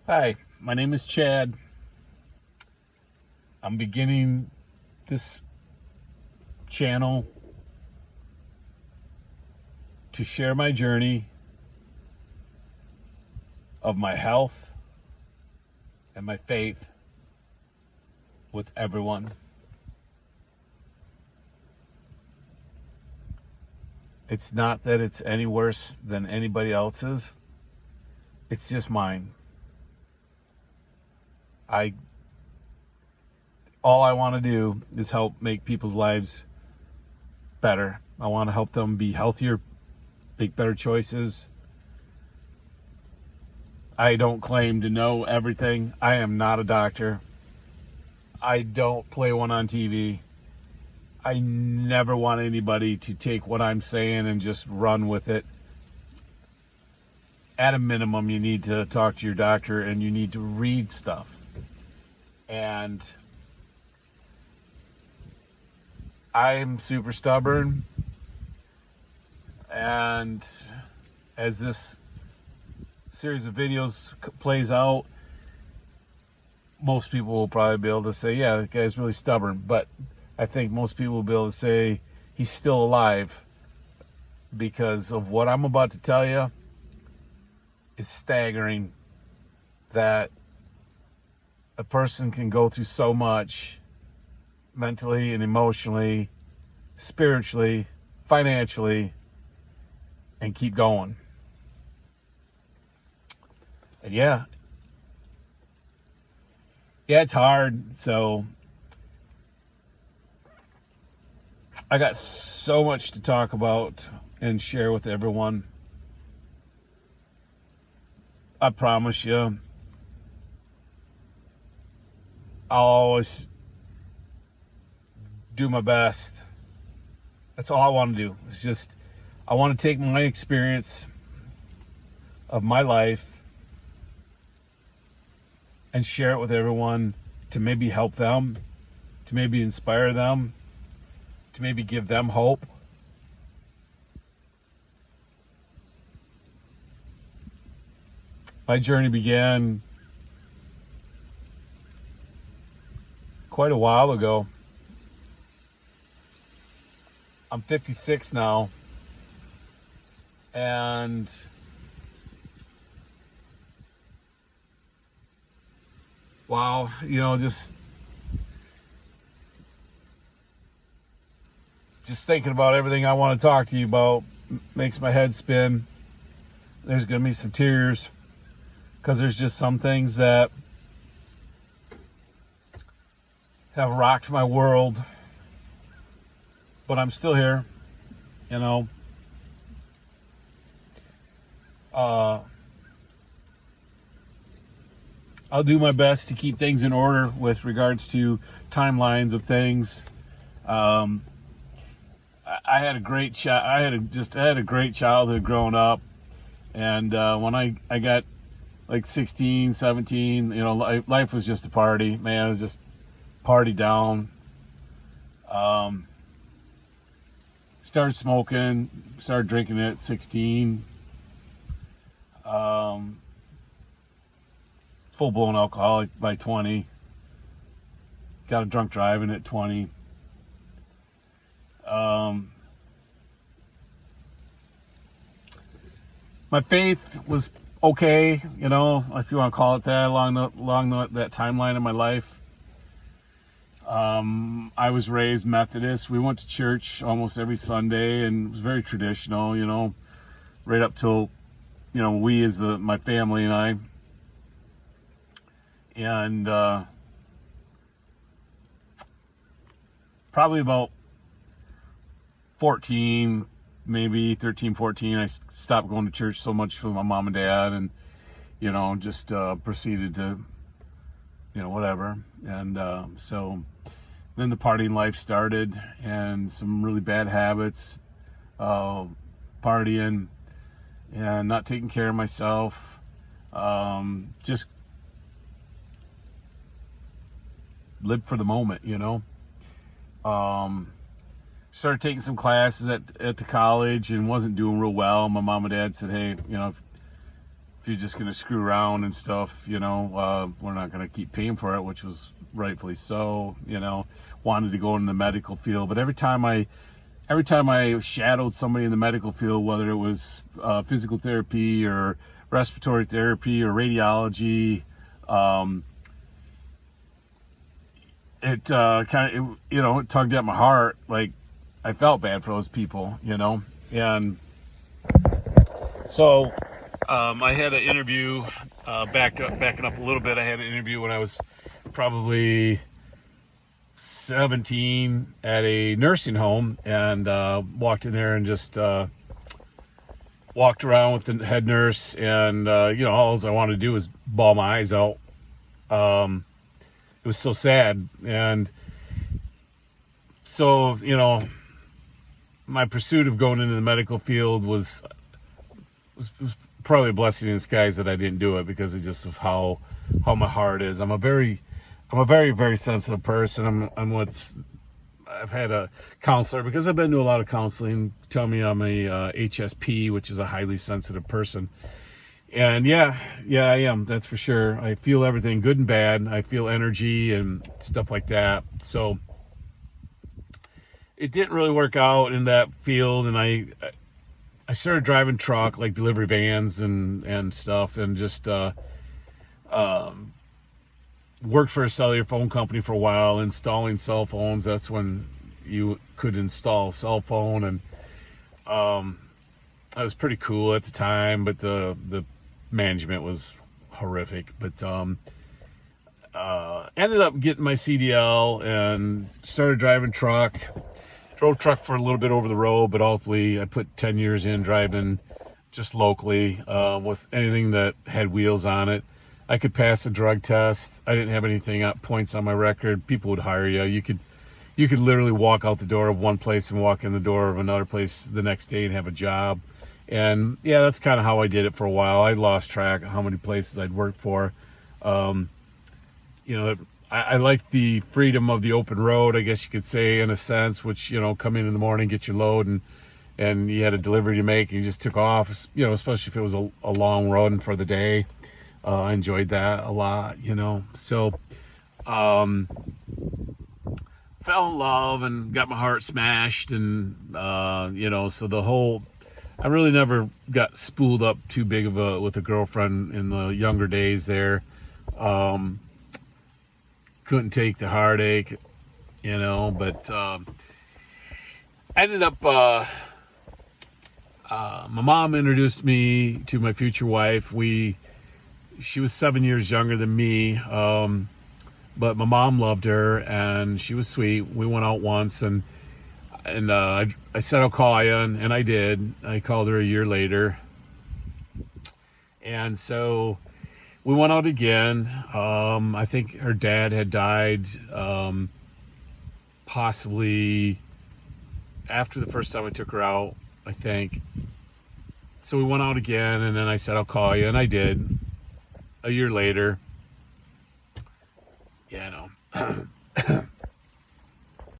Hi, my name is Chad. I'm beginning this channel to share my journey of my health and my faith with everyone. It's not that it's any worse than anybody else's. It's just mine. All I want to do is help make people's lives better. I want to help them be healthier, make better choices. I don't claim to know everything. I am not a doctor. I don't play one on TV. I never want anybody to take what I'm saying and just run with it. At a minimum, you need to talk to your doctor and you need to read stuff. And I'm super stubborn. And as this series of videos plays out, most people will probably be able to say, yeah, that guy's really stubborn. But I think most people will be able to say he's still alive, because of what I'm about to tell you is staggering, that a person can go through so much mentally and emotionally, spiritually, financially, and keep going. And yeah, it's hard. So I got so much to talk about and share with everyone. I promise you, I'll always do my best. That's all I want to do. It's just, I want to take my experience of my life and share it with everyone to maybe help them, to maybe inspire them, to maybe give them hope. My journey began quite a while ago. I'm 56 now, and wow, just thinking about everything I want to talk to you about makes my head spin. There's gonna be some tears, because there's just some things that have rocked my world, but I'm still here, I'll do my best to keep things in order with regards to timelines of things. I had a great I had a great childhood growing up, and when I got like 16, 17, life was just a party, man. It was just party down. Started smoking, started drinking at 16. Full-blown alcoholic by 20. Got a drunk driving at 20. My faith was okay, if you want to call it that, along that timeline of my life. I was raised Methodist. We went to church almost every Sunday, and it was very traditional, right up till, we as my family and I. And probably about 14, maybe 13, 14, I stopped going to church so much with my mom and dad, and, just proceeded to, whatever. And so then the partying life started, and some really bad habits, partying and not taking care of myself, just live for the moment, Started taking some classes at the college and wasn't doing real well. My mom and dad said, hey, if if you're just going to screw around and stuff, you know, we're not going to keep paying for it, which was rightfully so, you know. Wanted to go in the medical field, but every time I shadowed somebody in the medical field, whether it was physical therapy or respiratory therapy or radiology, it kind of, you know, it tugged at my heart. Like, I felt bad for those people, you know. And so I had an interview, backing up a little bit. I had an interview when I was probably 17 at a nursing home, and walked in there and just walked around with the head nurse, and you know, all I wanted to do was bawl my eyes out. It was so sad. And so, you know, my pursuit of going into the medical field was probably a blessing in disguise that I didn't do it, because of just of how my heart is. I'm a very, very sensitive person. I've had a counselor, because I've been to a lot of counseling, tell me I'm a HSP, which is a highly sensitive person. And yeah, I am. That's for sure. I feel everything, good and bad. I feel energy and stuff like that. So it didn't really work out in that field, and I started driving truck, like delivery vans and stuff, and just worked for a cellular phone company for a while, installing cell phones. That's when you could install a cell phone, and that was pretty cool at the time, but the management was horrific. But ended up getting my CDL and started driving truck. Drove truck for a little bit over the road, but ultimately I put 10 years in driving just locally, with anything that had wheels on it. I could pass a drug test. I didn't have anything points on my record. People would hire you. You could literally walk out the door of one place and walk in the door of another place the next day and have a job. And yeah, that's kind of how I did it for a while. I lost track of how many places I'd worked for. You know, I like the freedom of the open road, I guess you could say, in a sense, which, you know, come in the morning, get your load, and you had a delivery to make, and you just took off, you know, especially if it was a long run for the day. I enjoyed that a lot, you know. So fell in love and got my heart smashed, and you know, so I really never got spooled up too big with a girlfriend in the younger days there. Couldn't take the heartache, you know, but I ended up, my mom introduced me to my future wife. She was 7 years younger than me, but my mom loved her, and she was sweet. We went out once, and I said, I'll call you, and I did. I called her a year later. And so we went out again. I think her dad had died, possibly after the first time I took her out, I think. So we went out again, and then I said, I'll call you, and I did. A year later. Yeah, I know.